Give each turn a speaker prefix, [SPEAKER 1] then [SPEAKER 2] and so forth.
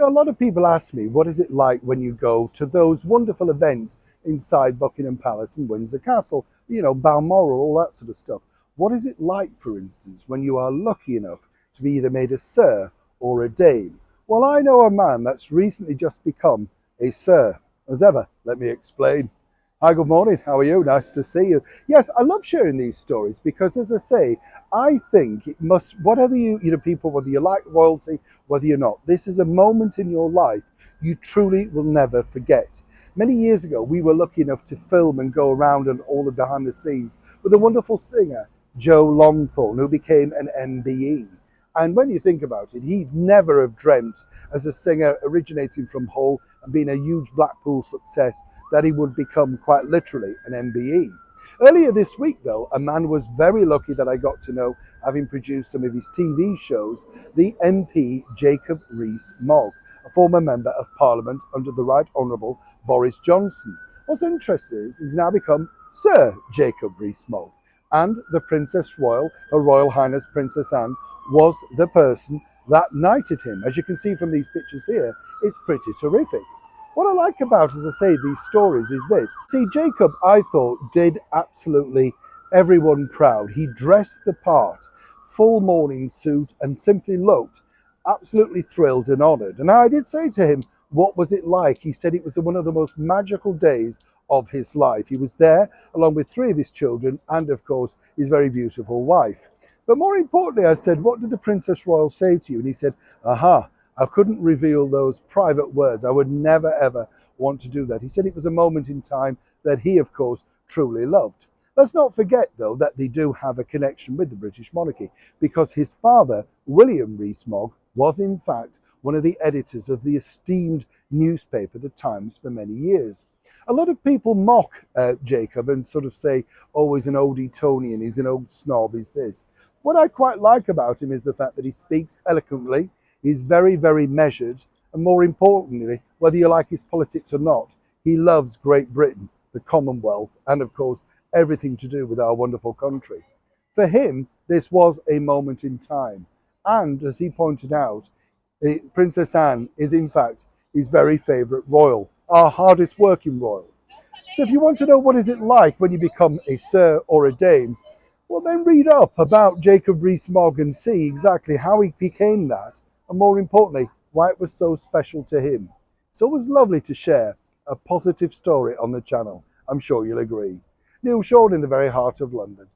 [SPEAKER 1] a lot of people ask me, what is it like when you go to those wonderful events inside Buckingham Palace and Windsor Castle, Balmoral, all that sort of stuff. What is it like, for instance, when you are lucky enough to be either made a Sir or a Dame? Well, I know a man that's recently just become a Sir. As ever, let me explain. Hi, good morning. How are you? Nice to see you. Yes, I love sharing these stories because, as I say, I think it must, whatever people, whether you like royalty, whether you're not, this is a moment in your life you truly will never forget. Many years ago, we were lucky enough to film and go around and all the behind the scenes with a wonderful singer, Joe Longthorne, who became an MBE. And when you think about it, he'd never have dreamt, as a singer originating from Hull and being a huge Blackpool success, that he would become quite literally an MBE. Earlier this week, though, a man was very lucky that I got to know, having produced some of his TV shows, the MP Jacob Rees-Mogg, a former Member of Parliament under the Right Honourable Boris Johnson. What's interesting is he's now become Sir Jacob Rees-Mogg. And the Princess Royal, Her Royal Highness Princess Anne, was the person that knighted him. As you can see from these pictures here, it's pretty terrific. What I like about, as I say, these stories is this. See, Jacob, I thought, did absolutely everyone proud. He dressed the part, full morning suit, and simply looked absolutely thrilled and honoured. And I did say to him, what was it like? He said it was one of the most magical days of his life. He was there along with 3 of his children and, of course, his very beautiful wife. But more importantly, I said, what did the Princess Royal say to you? And he said, aha, I couldn't reveal those private words. I would never, ever want to do that. He said it was a moment in time that he, of course, truly loved. Let's not forget, though, that they do have a connection with the British monarchy, because his father, William Rees-Mogg, was in fact one of the editors of the esteemed newspaper, The Times, for many years. A lot of people mock Jacob and sort of say, oh, he's an old Etonian, he's an old snob, he's this. What I quite like about him is the fact that he speaks eloquently, he's very, very measured, and more importantly, whether you like his politics or not, he loves Great Britain, the Commonwealth, and of course, everything to do with our wonderful country. For him, this was a moment in time. And as he pointed out, Princess Anne is in fact his very favourite royal, our hardest working royal. So if you want to know what is it like when you become a Sir or a Dame, well then read up about Jacob Rees-Mogg and see exactly how he became that, and more importantly, why it was so special to him. It's always lovely to share a positive story on the channel. I'm sure you'll agree. Neil Shawn in the very heart of London.